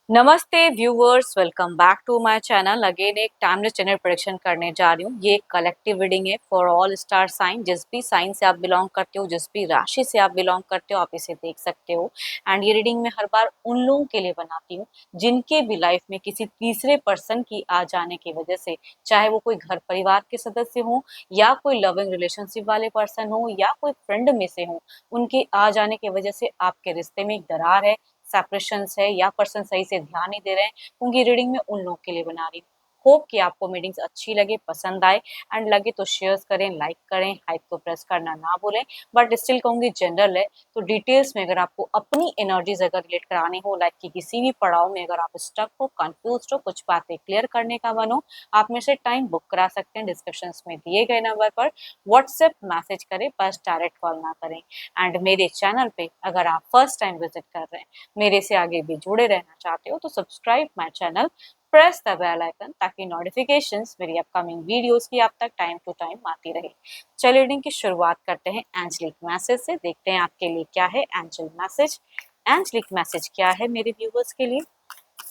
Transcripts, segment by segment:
नमस्ते viewers, welcome back to my channel. Again एक timeless channel prediction करने जा रही हूँ। ये कलेक्टिव रीडिंग है फॉर ऑल स्टार साइन। जिस भी साइन से आप बिलोंग करते हो, जिस भी राशि से आप बिलोंग करते हो, आप इसे देख सकते हो। एंड ये रीडिंग मैं हर बार उन लोगों के लिए बनाती हूँ जिनके भी लाइफ में किसी तीसरे पर्सन की आ जाने की वजह से, चाहे वो कोई घर परिवार के सदस्य हो या कोई लविंग रिलेशनशिप वाले पर्सन हो या कोई फ्रेंड में से हो, उनके आ जाने की वजह से आपके रिश्ते में एक दरार है, सेपरेशंस है या पर्सन सही से ध्यान नहीं दे रहे हैं। क्योंकि रीडिंग में उन लोगों के लिए बना रही हूँ। होप कि आपको मीटिंग्स अच्छी लगे, पसंद आए। एंड लगे तो शेयर करें, लाइक करें, हाइप को प्रेस करना ना भूलें। बट स्टिल कहूंगी जनरल है, तो डिटेल्स में अगर आपको अपनी एनर्जीज अगर रिलेट करानी हो, लाइफ की किसी भी पड़ाव में अगर आप स्टक हो, कंफ्यूज हो, कुछ बातें क्लियर करने का मन हो, आप मेरे से टाइम बुक करा सकते हैं। डिस्क्रिप्शन में दिए गए नंबर पर व्हाट्सएप मैसेज करें, बस डायरेक्ट कॉल ना करें। एंड मेरे चैनल पे अगर आप फर्स्ट टाइम विजिट कर रहे हैं, मेरे से आगे भी जुड़े रहना चाहते हो, तो subscribe my channel, press the bell icon, ताकि नोटिफिकेशंस मेरी अपकमिंग वीडियोस की आप तक टाइम टू टाइम आती रहे। चलिए रीडिंग की शुरुआत करते हैं एंजलिक मैसेज से। देखते हैं आपके लिए क्या है एंजल मैसेज। एंजलिक मैसेज क्या है मेरे व्यूवर्स के लिए?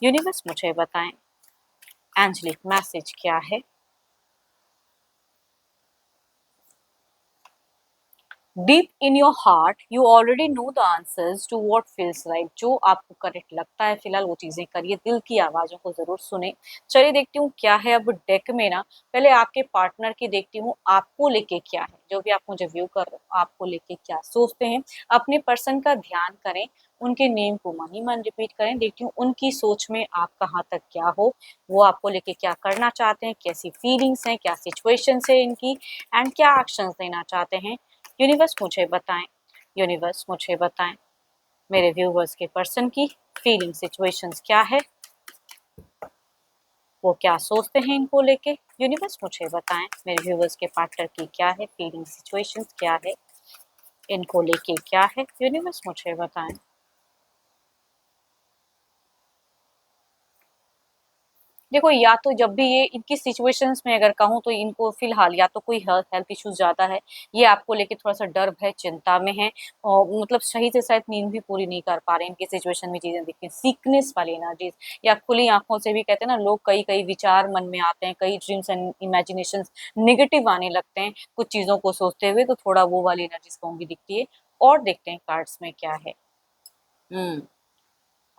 यूनिवर्स मुझे बताएं, एंजलिक मैसेज क्या है? Deep in your heart you already know the answers to what feels right. जो आपको करेक्ट लगता है फिलहाल वो चीजें करिए, दिल की आवाजों को जरूर सुने। चलिए देखती हूँ क्या है अब डेक में ना। पहले आपके पार्टनर की देखती हूँ, आपको लेके क्या है। जो भी आप मुझे व्यू कर रहे हो, आपको लेके क्या सोचते हैं। अपने पर्सन का ध्यान करें, उनके नेम को मन ही मन रिपीट करें। देखती हूँ उनकी सोच में आप कहाँ तक क्या हो, वो आपको लेके क्या करना चाहते हैं, कैसी फीलिंग्स हैं, क्या सिचुएशंस है इनकी, एंड क्या एक्शंस देना चाहते हैं। यूनिवर्स मुझे बताएं, यूनिवर्स मुझे बताएं मेरे व्यूवर्स के पर्सन की फीलिंग सिचुएशंस क्या है, वो क्या सोचते हैं इनको लेके। यूनिवर्स मुझे बताएं मेरे व्यूवर्स के पार्टनर की क्या है फीलिंग सिचुएशंस, क्या है इनको लेके, क्या है। यूनिवर्स मुझे बताएं। देखो, या तो जब भी ये इनकी सिचुएशंस में अगर कहूँ तो इनको फिलहाल या तो कोई हेल्थ इश्यूज ज्यादा है, ये आपको लेके थोड़ा सा डर भय चिंता में है, और मतलब सही से शायद नींद भी पूरी नहीं कर पा रहे हैं। इनकी सिचुएशन में चीजें दिखती हैं, सीकनेस वाली एनर्जीज, या खुली आंखों से भी कहते हैं ना लोग, कई कई विचार मन में आते हैं, कई ड्रीम्स एंड इमेजिनेशन नेगेटिव आने लगते हैं कुछ चीजों को सोचते हुए, तो थोड़ा वो वाली एनर्जीज कहूंगी दिखती है। और देखते हैं कार्ड्स में क्या है। हम्म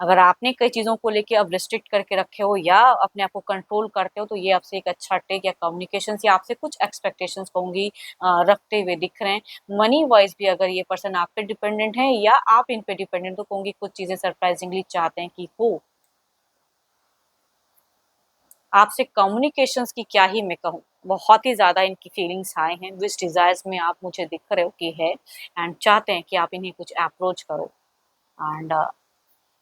अगर आपने कई चीज़ों को लेके अब रिस्ट्रिक्ट करके रखे हो या अपने आप को कंट्रोल करते हो, तो ये आपसे एक अच्छा टेक या कम्युनिकेशन या आपसे कुछ एक्सपेक्टेशंस कहूंगी रखते हुए दिख रहे हैं। मनी वाइज भी अगर ये पर्सन आप पे डिपेंडेंट है या आप इन पे डिपेंडेंट, तो कहूंगी कुछ चीजें सरप्राइजिंगली चाहते हैं कि हो। आपसे कम्युनिकेशंस की क्या ही मैं कहूँ, बहुत ही ज़्यादा इनकी फीलिंग्स हाई हैं, विच डिजायर्स में आप मुझे दिख रहे हो कि है, एंड चाहते हैं कि आप इन्हें कुछ अप्रोच करो। एंड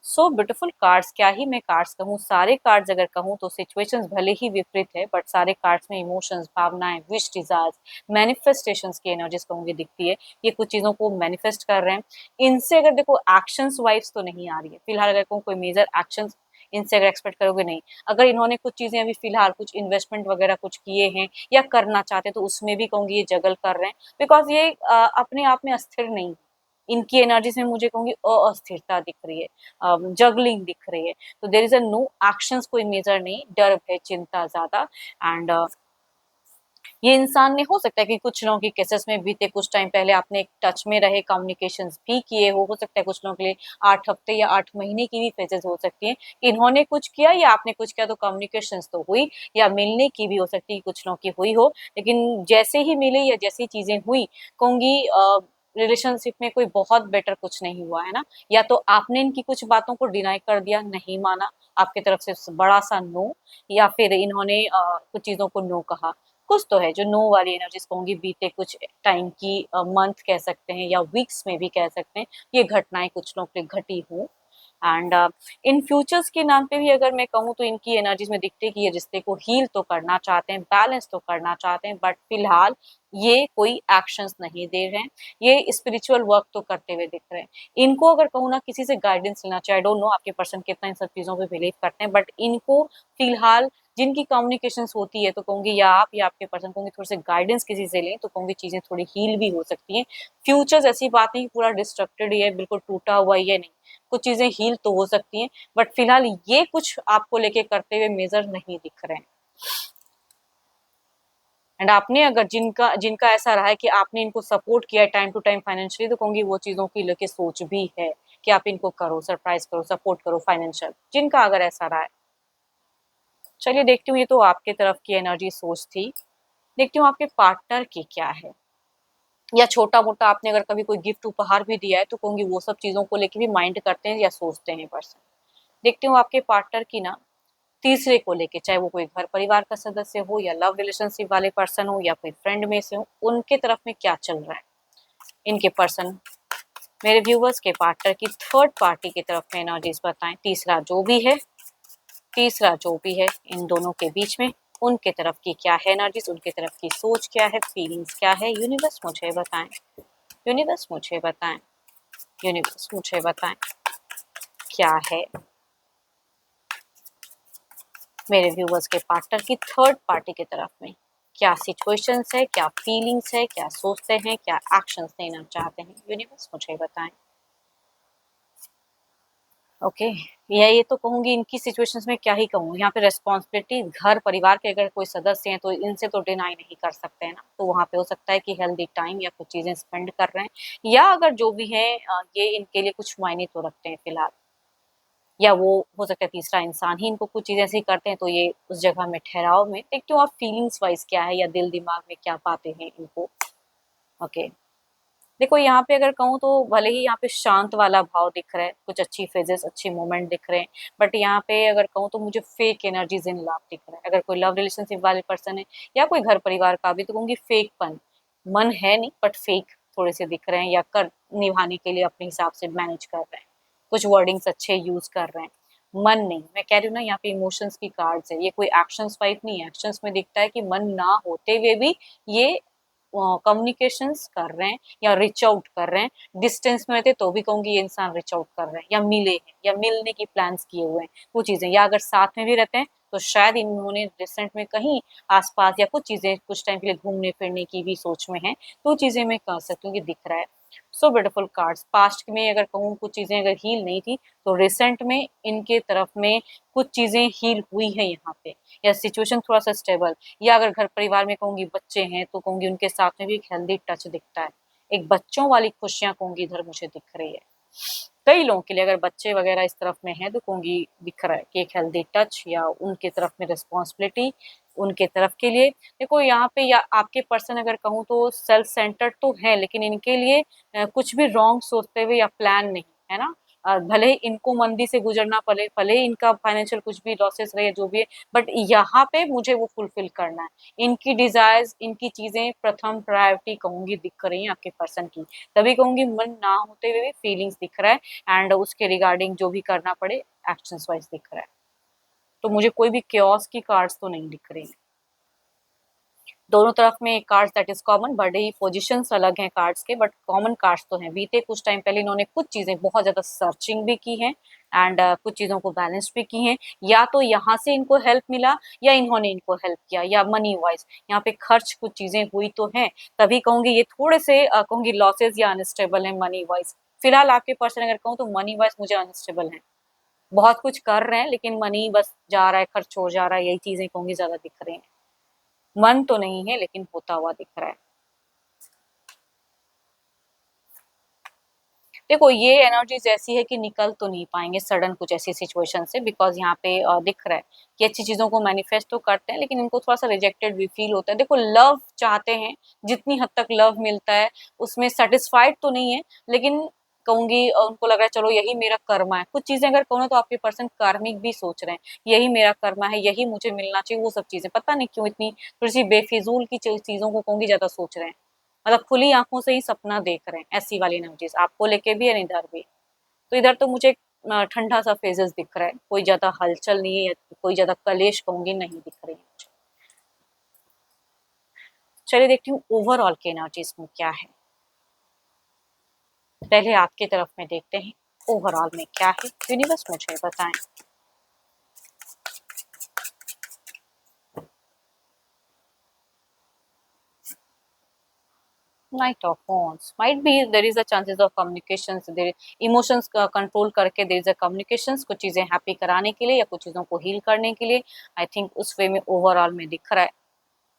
सो ब्यूटीफुल कार्ड्स, क्या ही मैं कार्ड्स कहूँ, सारे कार्ड्स अगर कहूँ तो सिचुएशंस भले ही विपरीत है, बट सारे कार्ड्स में इमोशंस, भावनाएं, विश, डिजायर्स, मैनिफेस्टेशंस की एनर्जीज कहूंगी दिखती है। ये कुछ चीजों को मैनिफेस्ट कर रहे हैं। इनसे अगर देखो एक्शंस वाइज तो नहीं आ रही है फिलहाल, अगर कहूँ कोई मेजर एक्शंस इनसे अगर एक्सपेक्ट करोगे नहीं। अगर इन्होंने कुछ चीजें अभी फिलहाल कुछ इन्वेस्टमेंट वगैरह कुछ किए हैं या करना चाहते हैं, तो उसमें भी कहूंगी ये जगल कर रहे हैं, बिकॉज ये अपने आप में अस्थिर नहीं। इनकी एनर्जीज में मुझे कहूंगी अस्थिरता दिख रही है, जगलिंग दिख रही है। तो there is a no actions, कोई मेजर नहीं, डर है, चिंता ज्यादा। एंड ये इंसान ने, हो सकता है कि कुछ लोगों की केसेस में बीते कुछ टाइम पहले आपने एक टच में रहे, कम्युनिकेशंस भी किए हो सकता है कुछ लोगों के लिए 8 हफ्ते या 8 महीने की भी फेजेस हो सकती है। इन्होंने कुछ किया या आपने कुछ किया, तो कम्युनिकेशंस तो हुई, या मिलने की भी हो सकती है कुछ लोगों की हुई हो। लेकिन जैसे ही मिले या जैसी चीजें हुई, कहूंगी रिलेशनशिप में कोई बहुत बेटर कुछ नहीं हुआ है ना। या तो आपने इनकी कुछ बातों को डिनाई कर दिया, नहीं माना, आपकी तरफ से बड़ा सा नो, या फिर इन्होंने कुछ चीजों को नो कहा। कुछ तो है जो नो वाली एनर्जीज कहूंगी बीते कुछ टाइम की, मंथ कह सकते हैं या वीक्स में भी कह सकते हैं, ये घटनाएं कुछ लोग पे घटी हो। एंड इन फ्यूचर्स के नाम पे भी अगर मैं कहूँ, तो इनकी एनर्जीज में दिखते हैं कि ये रिश्ते को हील तो करना चाहते हैं, बैलेंस तो करना चाहते हैं, बट फिलहाल ये कोई एक्शंस नहीं दे रहे हैं, ये स्पिरिचुअल वर्क तो करते हुए दिख रहे हैं। इनको अगर कहूँ ना किसी से गाइडेंस लेना चाहिए, आई डोंट नो आपके पर्सन कितना इन सब चीज़ों पे बिलीव करते हैं, बट इनको फिलहाल जिनकी कम्युनिकेशंस होती है तो कहूँगी या आप या आपके पर्सन कहूँगी थोड़े से गाइडेंस किसी से लें तो कहूँगी चीज़ें थोड़ी हील भी हो सकती हैं। फ्यूचर्स ऐसी बात नहीं कि पूरा डिस्ट्रक्टेड ही है, बिल्कुल टूटा हुआ ही है, नहीं। कुछ चीज़ें हील तो हो सकती हैं, बट फिलहाल ये कुछ आपको लेके करते हुए मेजर नहीं दिख रहे हैं। एंड आपने अगर जिनका जिनका ऐसा रहा है कि आपने इनको सपोर्ट किया है टाइम टू टाइम फाइनेंशियली तो कहूँगी वो चीज़ों की लेके सोच भी है कि आप इनको करो, सरप्राइज़ करो, सपोर्ट करो फाइनेंशियल, जिनका अगर ऐसा रहा है। चलिए देखती हूँ, ये तो आपके तरफ की एनर्जी सोच थी। देखती हूँ आपके पार्टनर की क्या है, या छोटा-मोटा आपने अगर कभी कोई गिफ्ट उपहार भी दिया है तो कहूँगी वो सब चीज़ों को लेके भी माइंड करते हैं या सोचते हैं पर्सन। देखती हूँ आपके पार्टनर की ना तीसरे को लेके, चाहे वो कोई घर परिवार का सदस्य हो या लव रिलेशनशिप वाले पर्सन हो या कोई फ्रेंड में से हो, उनके तरफ में क्या चल रहा है इनके पर्सन, मेरे व्यूवर्स के पार्टनर की थर्ड पार्टी की तरफ में एनर्जीज बताएं। तीसरा जो भी है इन दोनों के बीच में उनके तरफ की क्या है एनर्जीज, उनके तरफ की सोच क्या है, फीलिंग्स क्या है, यूनिवर्स मुझे बताएं, यूनिवर्स मुझे बताएं, यूनिवर्स मुझे बताएं क्या है मेरे व्यूवर्स के पार्टनर की थर्ड पार्टी की तरफ में, क्या सिचुएशंस है, क्या फीलिंग्स है, क्या सोचते हैं, क्या एक्शंस लेना चाहते हैं, यूनिवर्स मुझे बताएं। ओके, ये तो कहूँगी इनकी सिचुएशंस में क्या ही कहूँ, यहाँ पे रिस्पॉन्सिबिलिटी घर परिवार के अगर कोई सदस्य हैं तो इनसे तो डिनाई नहीं कर सकते हैं ना, तो वहाँ पे हो सकता है कि हेल्दी टाइम या कुछ चीज़ें स्पेंड कर रहे हैं, या अगर जो भी है ये इनके लिए कुछ मायने तो रखते हैं फिलहाल, या वो हो सकता है तीसरा इंसान ही इनको कुछ चीज़ें ऐसी करते हैं तो ये उस जगह में ठहराव में। देखती हूँ आप फीलिंग्स वाइज़ क्या है या दिल दिमाग में क्या पाते हैं इनको। ओके, देखो यहाँ पे अगर कहूँ तो भले ही यहाँ पे शांत वाला भाव दिख रहा है, कुछ अच्छी फेजेस अच्छे मोमेंट दिख रहे हैं, बट यहाँ पे अगर कहूँ तो मुझे फेक एनर्जीज इन लव दिख रहा है। अगर कोई लव रिलेशनशिप वाले पर्सन है या कोई घर परिवार का भी तो कहूँगी फेकपन, मन है नहीं बट फेक थोड़े से दिख रहे हैं, या कर निभाने के लिए अपने हिसाब से मैनेज कर रहे हैं, कुछ वर्डिंग्स अच्छे यूज कर रहे हैं। मन नहीं, मैं कह रही हूँ ना यहाँ पे इमोशंस की कार्ड्स है, ये कोई एक्शंस टाइप नहीं है। एक्शंस में दिखता है कि मन ना होते हुए भी ये कम्युनिकेशंस कर रहे हैं या रीच आउट कर रहे हैं। डिस्टेंस में थे तो भी कहूंगी ये इंसान रीच आउट कर रहे हैं, या मिले हैं या मिलने की प्लान्स किए हुए हैं वो चीजें, या अगर साथ में भी रहते हैं तो शायद इन्होंने रिसेंट में कहीं आसपास या कुछ चीजें कुछ टाइम के लिए घूमने फिरने की भी सोच में है, तो चीजें मैं कह सकती हूँ कि दिख रहा है। सो ब्यूटीफुल कार्ड्स, पास्ट में अगर कहूँ कुछ चीजें अगर हील नहीं थी तो रिसेंट में इनके तरफ में कुछ चीजें हील हुई है यहाँ पे, या सिचुएशन थोड़ा सा स्टेबल, या अगर घर परिवार में कहूँगी बच्चे हैं तो कहूँगी उनके साथ में भी एक हेल्दी टच दिखता है। एक बच्चों वाली खुशियाँ कहूँगी इधर मुझे दिख रही है। कई लोगों के लिए अगर बच्चे वगैरह इस तरफ में है तो कहूँगी दिख रहा है कि एक हेल्दी टच या उनके तरफ में रिस्पॉन्सिबिलिटी उनके तरफ के लिए। देखो यहाँ पे या आपके पर्सन अगर कहूँ तो सेल्फ सेंटर्ड तो है, लेकिन इनके लिए कुछ भी रॉन्ग सोचते हुए या प्लान नहीं है ना। भले ही इनको मंदी से गुजरना पड़े, भले ही इनका फाइनेंशियल कुछ भी लॉसेस रहे जो भी है, बट यहाँ पे मुझे वो फुलफिल करना है। इनकी डिजायर्स इनकी चीजें प्रथम प्रायोरिटी कहूंगी दिख रही है आपके पर्सन की, तभी कहूंगी मन ना होते हुए भी फीलिंग्स दिख रहा है एंड उसके रिगार्डिंग जो भी करना पड़े एक्शंस वाइज दिख रहा है। तो मुझे कोई भी क्योस की कार्ड्स तो नहीं दिख रही। दोनों तरफ में cards that is common, but he positions अलग हैं कार्ड्स के, बट कॉमन कार्ड्स तो हैं। बीते कुछ टाइम पहले इन्होंने कुछ चीजें बहुत ज्यादा सर्चिंग भी की हैं एंड कुछ चीजों को बैलेंस भी की हैं, या तो यहाँ से इनको हेल्प मिला या इन्होंने इनको हेल्प किया, या मनी वाइज यहाँ पे खर्च कुछ चीजें हुई तो हैं, तभी कहूंगी ये थोड़े से कहूंगी लॉसेज या अनस्टेबल है मनी वाइज। फिलहाल आपके पर्सन अगर कहूँ तो मनी वाइज मुझे अनस्टेबल है, बहुत कुछ कर रहे हैं लेकिन मनी बस जा रहा है, खर्च हो जा रहा है, यही चीजें कहूंगी ज्यादा दिख रही हैं। मन तो नहीं है लेकिन होता हुआ दिख रहा है। देखो ये एनर्जीज ऐसी है कि निकल तो नहीं पाएंगे सडन कुछ ऐसी सिचुएशन से, बिकॉज यहाँ पे दिख रहा है कि अच्छी चीजों को मैनिफेस्ट तो करते हैं लेकिन इनको थोड़ा सा रिजेक्टेड भी फील होता है। देखो लव चाहते हैं, जितनी हद तक लव मिलता है उसमें सेटिस्फाइड तो नहीं है, लेकिन कहूंगी उनको लग रहा है चलो यही मेरा कर्मा है। कुछ चीजें अगर कहूँ ना तो आपके पर्सन कार्मिक भी सोच रहे हैं यही मेरा कर्मा है, यही मुझे मिलना चाहिए, वो सब चीजें पता नहीं क्यों इतनी थोड़ी सी बेफिजूल की चीजों को कहूंगी ज्यादा सोच रहे हैं, मतलब खुली आंखों से ही सपना देख रहे हैं। ऐसी वाली एनर्जीज आपको लेके भी है इधर भी। तो इधर तो मुझे ठंडा सा फेजेस दिख रहा है, कोई ज्यादा हलचल नहीं है, कोई ज्यादा कलेश कहूंगी नहीं दिख रही है मुझे। चलिए देखती हूँ ओवरऑल की एनर्जीज में क्या है। पहले आपकी तरफ में देखते हैं ओवरऑल में क्या है, यूनिवर्स मुझे बताएं। Night of wands might be there is a chances of communications, there emotions का कंट्रोल करके there is a communications, कुछ चीजें हैप्पी कराने के लिए या कुछ चीजों को हील करने के लिए। आई थिंक उस वे में ओवरऑल में दिख रहा है।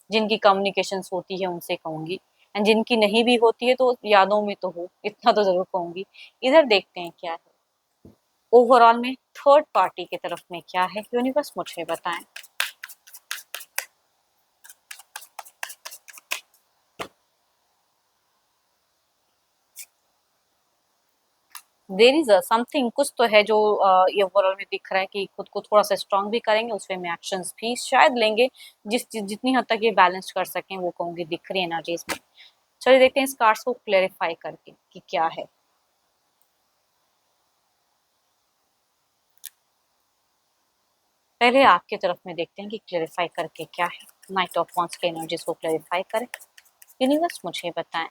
जिनकी कम्युनिकेशंस होती है उनसे कहूंगी, एंड जिनकी नहीं भी होती है तो यादों में तो हो, इतना तो जरूर कहूंगी। इधर देखते हैं क्या है ओवरऑल में थर्ड पार्टी की तरफ में क्या है, यूनिवर्स मुझे बताएं। देयर इज समथिंग, कुछ तो है जो ये ओवरऑल में दिख रहा है कि खुद को थोड़ा सा स्ट्रांग भी करेंगे, उस वे में एक्शंस भी शायद लेंगे, जितनी हद तक ये बैलेंस कर सकें वो कहूंगी दिख रही है एनर्जीज में। चलिए देखते हैं इस कार्ड्स को क्लेरिफाई करके कि क्या है। पहले आपकी तरफ में देखते हैं कि क्लेरिफाई करके क्या है। नाइट ऑफ वॉन्ड्स के एनर्जीज को क्लेरिफाई करें, यूनिवर्स मुझे बताएं।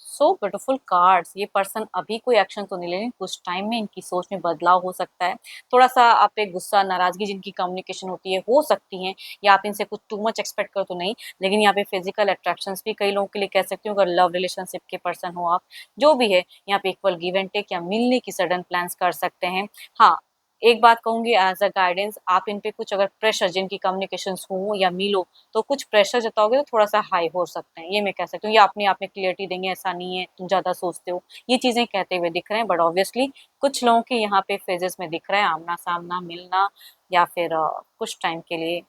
So beautiful cards. ये पर्सन अभी कोई एक्शन तो नहीं ले रहे, कुछ टाइम में इनकी सोच में बदलाव हो सकता है। थोड़ा सा आप पे गुस्सा नाराजगी जिनकी कम्युनिकेशन होती है हो सकती है, या आप इनसे कुछ टू मच एक्सपेक्ट करो तो नहीं। लेकिन यहाँ पे फिजिकल अट्रैक्शंस भी कई लोगों के लिए कह सकती हूँ, अगर लव रिलेशनशिप के पर्सन हो आप, जो भी है यहाँ पे इक्वल गिव एंड टेक या मिलने की सडन प्लान्स कर सकते हैं। हाँ, एक बात कहूंगी एज अ गाइडेंस, आप इन पे कुछ अगर प्रेशर जिनकी कम्युनिकेशन हो या मिलो तो कुछ प्रेशर जताओगे तो थोड़ा सा हाई हो सकते हैं, ये मैं कह सकती हूँ। या अपने आप में क्लियरिटी देंगे, ऐसा नहीं है तुम ज्यादा सोचते हो, ये चीजें कहते हुए दिख रहे हैं। बट ऑब्वियसली कुछ लोगों के यहाँ पे फेजेस में दिख रहा है आमना सामना मिलना, या फिर कुछ टाइम के लिए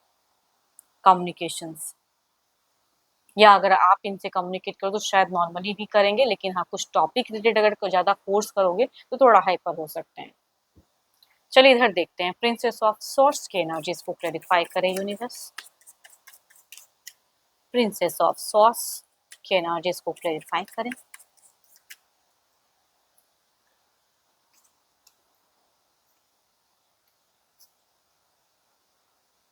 कम्युनिकेशंस, या अगर आप इनसे कम्युनिकेट करो तो शायद नॉर्मली भी करेंगे, लेकिन हाँ कुछ टॉपिक रिलेटेड अगर ज्यादा फोर्स करोगे तो थोड़ा हाइपर हो सकते हैं। चलिए इधर देखते हैं प्रिंसेस ऑफ सॉर्ड्स के एनर्जीज को क्लेरिफाई करें यूनिवर्स। प्रिंसेस ऑफ सॉर्ड्स के एनर्जीज को क्लेरिफाई करें।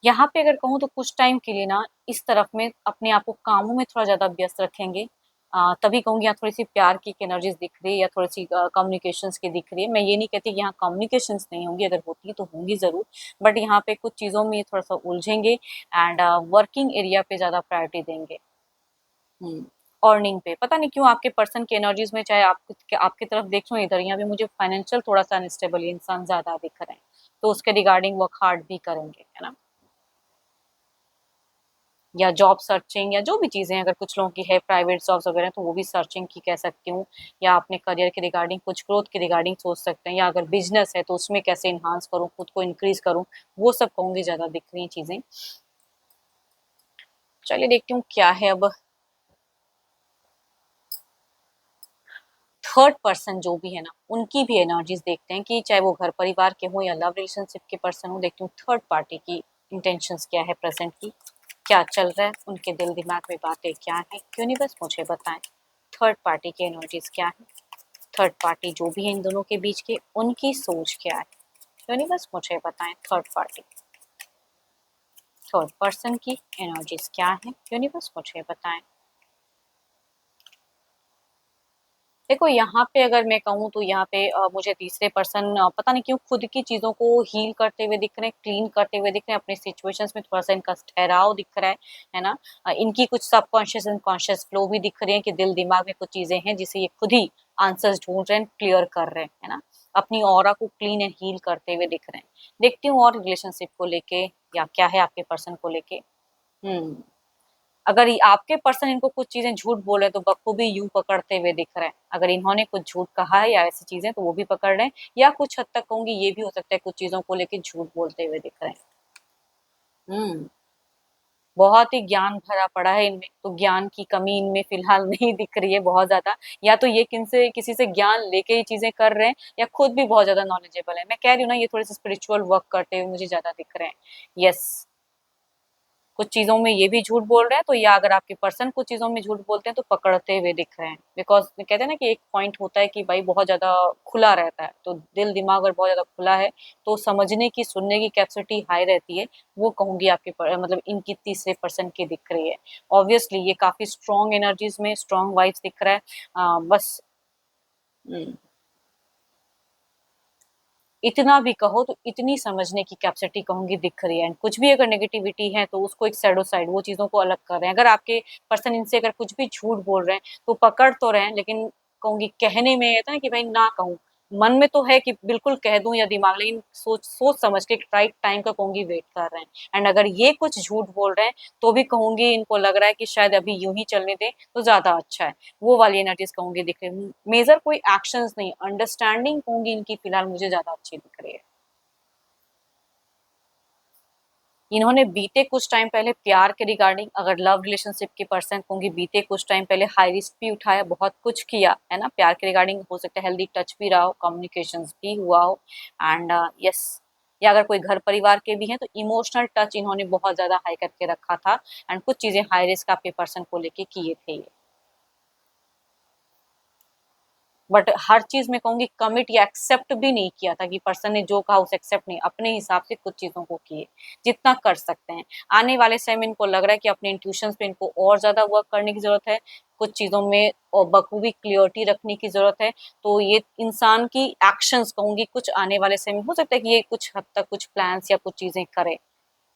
यहाँ पे अगर कहूँ तो कुछ टाइम के लिए ना इस तरफ में अपने आप को कामों में थोड़ा ज्यादा व्यस्त रखेंगे। तभी कहूंगी यहाँ थोड़ी सी प्यार की एनर्जीज दिख रही है या थोड़ी सी कम्युनिकेशंस की दिख रही है। मैं ये नहीं कहती कि यहाँ कम्युनिकेशंस नहीं होंगी, अगर होती है तो होंगी जरूर, बट यहाँ पे कुछ चीजों में थोड़ा सा उलझेंगे एंड वर्किंग एरिया पे ज्यादा प्रायोरिटी देंगे। अर्निंग पे पता नहीं क्यों आपके पर्सन की एनर्जीज में, चाहे आपकी तरफ देख रहा हूँ इधर, यहाँ भी मुझे फाइनेंशियल थोड़ा सा अनस्टेबल इंसान ज्यादा दिख रहे हैं, तो उसके रिगार्डिंग वर्क हार्ड भी करेंगे, है ना। या जॉब सर्चिंग या जो भी चीज़ें अगर कुछ लोगों की है प्राइवेट जॉब्स वगैरह तो वो भी सर्चिंग की कह सकती हूँ। या अपने करियर के रिगार्डिंग कुछ ग्रोथ के रिगार्डिंग सोच सकते हैं, या अगर बिजनेस है तो उसमें कैसे इन्हांस करूँ, खुद को इंक्रीज करूँ, वो सब कहूँगी ज़्यादा दिख रही हैं चीज़ें। चलिए देखती हूँ क्या है अब। थर्ड पर्सन जो भी है ना उनकी भी एनर्जीज देखते हैं कि चाहे वो घर परिवार के हो या लव रिलेशनशिप के पर्सन हो। देखती हूँ थर्ड पार्टी की इंटेंशंस क्या है, प्रेजेंट की क्या चल रहा है, उनके दिल दिमाग में बातें क्या है, यूनिवर्स मुझे बताएं। थर्ड पार्टी की एनर्जीज क्या है, थर्ड पार्टी जो भी है इन दोनों के बीच के उनकी सोच क्या है, यूनिवर्स मुझे बताएं। थर्ड पार्टी, थर्ड पर्सन की एनर्जीज क्या है, यूनिवर्स मुझे बताएं। देखो यहाँ पे अगर मैं कहूँ तो यहाँ पे मुझे तीसरे पर्सन पता नहीं क्यों खुद की चीजों को हील करते हुए दिख रहे हैं, क्लीन करते हुए दिख रहे हैं, अपने सिचुएशंस में थोड़ा सा इनका ठहराव दिख रहा है ना। इनकी कुछ सबकॉन्शियस एंड कॉन्शियस फ्लो भी दिख रही है कि दिल दिमाग में कुछ चीजें हैं जिसे ये खुद ही आंसर्स ढूंढ रहे हैं, क्लियर कर रहे हैं, है ना। अपनी ऑरा को क्लीन एंड हील करते हुए दिख रहे हैं। देखती हूँ और रिलेशनशिप को लेके या क्या है आपके पर्सन को लेके। हम्म, अगर आपके पर्सन इनको कुछ चीजें झूठ बोले तो बखूबी यूं पकड़ते हुए दिख रहे हैं। अगर इन्होंने कुछ झूठ कहा है या ऐसी चीजें तो वो भी पकड़ रहे हैं, या कुछ हद तक कहूंगी ये भी हो सकता है कुछ चीजों को लेकर झूठ बोलते हुए दिख रहे हैं। हम्म, बहुत ही ज्ञान भरा पड़ा है इनमें, तो ज्ञान की कमी इनमें फिलहाल नहीं दिख रही है बहुत ज्यादा। या तो ये किनसे किसी से ज्ञान लेके ही चीजें कर रहे हैं, या खुद भी बहुत ज्यादा नॉलेजेबल है। मैं कह रही हूँ ना ये थोड़े से स्पिरिचुअल वर्क करते हुए मुझे ज्यादा दिख रहे हैं। यस, कुछ चीज़ों में ये भी झूठ बोल रहे हैं, तो या अगर आपके पर्सन कुछ चीज़ों में झूठ बोलते हैं तो पकड़ते हुए दिख रहे हैं। बिकॉज़ कहते हैं ना कि एक पॉइंट होता है कि भाई बहुत ज़्यादा खुला रहता है, तो दिल दिमाग अगर बहुत ज़्यादा खुला है, तो समझने की, सुनने की कैपेसिटी हाई रहती है। वो कहूँगी आपके मतलब इनकी तीसरे पर्सन की दिख रही है। ऑब्वियसली ये काफ़ी स्ट्रॉन्ग एनर्जीज़ में स्ट्रॉन्ग वाइब्स दिख रहा है। बस हुँ। इतना भी कहो तो इतनी समझने की कैपेसिटी कहूँगी दिख रही है। एंड कुछ भी अगर नेगेटिविटी है तो उसको एक शैडो साइड, वो चीज़ों को अलग कर रहे हैं। अगर आपके पर्सन इनसे अगर कुछ भी झूठ बोल रहे हैं तो पकड़ तो रहे हैं, लेकिन कहूँगी कहने में रहता है कि भाई ना कहूँ। मन में तो है कि बिल्कुल कह दूँ या दिमाग, लेकिन सोच सोच समझ के राइट टाइम का कहूँगी वेट कर रहे हैं। एंड अगर ये कुछ झूठ बोल रहे हैं तो भी कहूँगी इनको लग रहा है कि शायद अभी यूँ ही चलने दें तो ज़्यादा अच्छा है। वो वाली एनर्जीज़ कहूँगी दिख रही है। मेजर कोई एक्शंस नहीं, अंडरस्टैंडिंग कहूँगी इनकी फिलहाल मुझे ज़्यादा अच्छी दिख रही है। इन्होंने बीते कुछ टाइम पहले प्यार के रिगार्डिंग, अगर लव रिलेशनशिप के पर्सन होंगे, बीते कुछ टाइम पहले हाई रिस्क भी उठाया, बहुत कुछ किया है ना प्यार के रिगार्डिंग। हो सकता है हेल्दी टच भी रहा हो, कम्युनिकेशन भी हुआ हो। एंड यस, या अगर कोई घर परिवार के भी हैं तो इमोशनल टच इन्होंने बहुत ज्यादा हाई करके रखा था। एंड कुछ चीजें हाई रिस्क आपके पर्सन को लेके किए थे ये। बट हर चीज में कहूंगी कमिट या एक्सेप्ट भी नहीं किया था कि पर्सन ने जो कहा उसे एक्सेप्ट नहीं, अपने हिसाब से कुछ चीजों को किए जितना कर सकते हैं। आने वाले समय में इनको लग रहा है कि अपने इंट्यूशंस पे इनको और ज्यादा वर्क करने की जरूरत है, कुछ चीजों में और बखूबी क्लियरिटी रखने की जरूरत है। तो ये इंसान की एक्शंस कहूंगी कुछ आने वाले समय में हो सकता है कि ये कुछ हद तक कुछ प्लान्स या कुछ चीजें करे।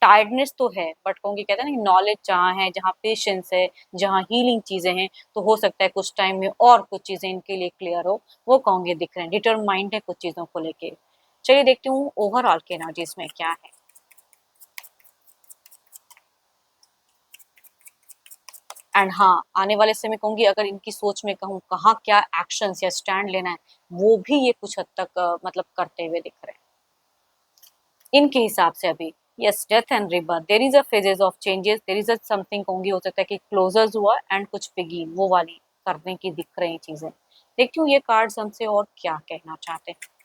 टायर्डनेस तो है, बट कहूँगी कहते हैं ना नॉलेज जहाँ है, जहाँ पेशेंस है, जहाँ हीलिंग चीजें हैं, तो हो सकता है कुछ टाइम में और कुछ चीजें इनके लिए क्लियर हो। वो कहूँगी दिख रहे हैं, डिटरमाइंड है कुछ चीजों को लेके। चलिए देखती हूँ ओवरऑल के एनर्जीज में क्या है। एंड हाँ, आने वाले समय कहूँगी अगर इनकी सोच में कहूँ कहाँ क्या एक्शंस या स्टैंड लेना है, वो भी ये कुछ हद तक मतलब करते हुए दिख रहे हैं इनके हिसाब से अभी। Yes, death and rebirth, there is a phases of changes, there is a something कहूंगी हो सकता है कि क्लोजर्स हुआ एंड कुछ बिगिन, वो वाली करने की दिख रही चीजें। देखती हूँ ये कार्ड्स हमसे और क्या कहना चाहते हैं।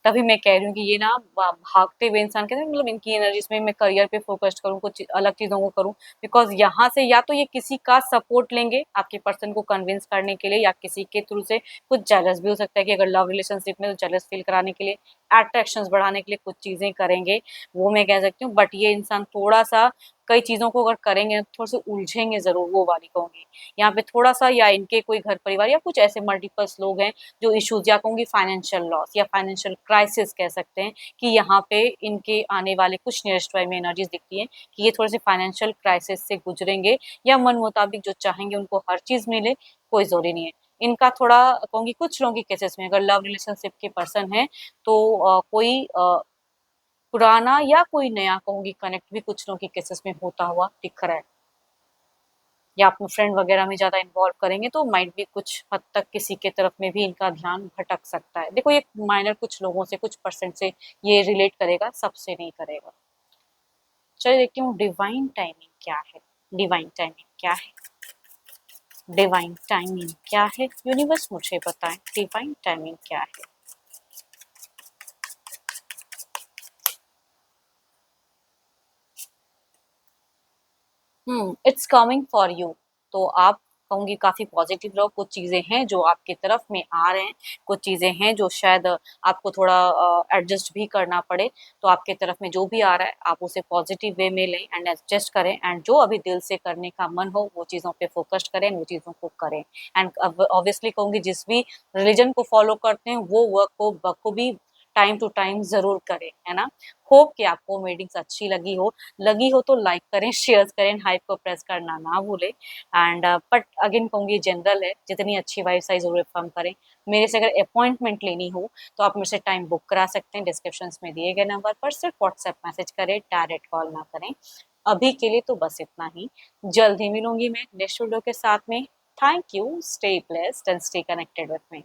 तभी मैं कह रही हूँ कि ये ना भागते हुए इंसान कहते हैं मतलब इनकी एनर्जीज में मैं करियर पे फोकस करूँ, कुछ अलग चीजों को करूँ। बिकॉज यहाँ से या तो ये किसी का सपोर्ट लेंगे आपके पर्सन को कन्विंस करने के लिए, या किसी के थ्रू से कुछ जेलस भी हो सकता है कि अगर लव रिलेशनशिप में तो जेलस फील कराने के लिए, अट्रैक्शंस बढ़ाने के लिए कुछ चीजें करेंगे। वो मैं कह सकती हूँ, बट ये इंसान थोड़ा सा कई चीजों को अगर करेंगे तो थोड़े से उलझेंगे जरूर, वो वाली कहूंगी। यहाँ पे थोड़ा सा, या इनके कोई घर परिवार या कुछ ऐसे मल्टीपल्स लोग हैं जो इश्यूज, या कहूंगी फाइनेंशियल लॉस या फाइनेंशियल क्राइसिस कह सकते हैं, कि यहाँ पे इनके आने वाले कुछ नियरेस्ट टाइम में एनर्जीज दिखती है कि ये थोड़े से फाइनेंशियल क्राइसिस से गुजरेंगे, या मन मुताबिक जो चाहेंगे उनको हर चीज मिले, कोई जरूरी नहीं है। इनका थोड़ा कहूंगी कुछ लोगों के केसेस में अगर लव रिलेशनशिप के पर्सन है तो कोई पुराना या कोई नया कहूंगी कनेक्ट भी कुछ लोगों के केसेस में होता हुआ दिख रहा है, या अपने फ्रेंड वगैरह में ज़्यादा इन्वॉल्व करेंगे तो माइट भी कुछ हद तक किसी के तरफ में भी इनका ध्यान भटक सकता है। देखो ये माइनर कुछ लोगों से कुछ परसेंट से ये रिलेट करेगा, सबसे नहीं करेगा। चलिए देखती हूँ डिवाइन टाइमिंग क्या है। डिवाइन टाइमिंग क्या है? डिवाइन टाइमिंग क्या है? यूनिवर्स मुझे बताएं डिवाइन टाइमिंग क्या है। It's coming for you. तो आप कहूँगी काफ़ी पॉजिटिव रहो, कुछ चीज़ें हैं जो आपकी तरफ में आ रहे हैं, कुछ चीज़ें हैं जो शायद आपको थोड़ा एडजस्ट भी करना पड़े। तो आपके तरफ में जो भी आ रहा है आप उसे पॉजिटिव वे में लें एंड एडजस्ट करें, एंड जो अभी दिल से करने का मन हो वो चीज़ों पे फोकस करें, वो चीज़ों को करें। एंड ऑब्वियसली कहूँगी जिस भी रिलीजन को फॉलो करते हैं वो वर्क को बखूबी टाइम टू टाइम ज़रूर करें, है ना? होप कि आपको मीटिंग्स अच्छी लगी हो तो लाइक करें, शेयर करें, हाइप को प्रेस करना ना भूलें। एंड बट अगेन कहूँगी जनरल है, जितनी अच्छी वाइब्स आई ज़रूर इन्फॉर्म करें। मेरे से अगर अपॉइंटमेंट लेनी हो तो आप मेरे से टाइम बुक करा सकते हैं, डिस्क्रिप्शंस में दिए गए नंबर पर सिर्फ व्हाट्सएप मैसेज करें, डायरेक्ट कॉल ना करें। अभी के लिए तो बस इतना ही। जल्द ही मिलूंगी मैं नेक्स्ट वीडियो के साथ में। Thank you, stay blessed and stay connected with me.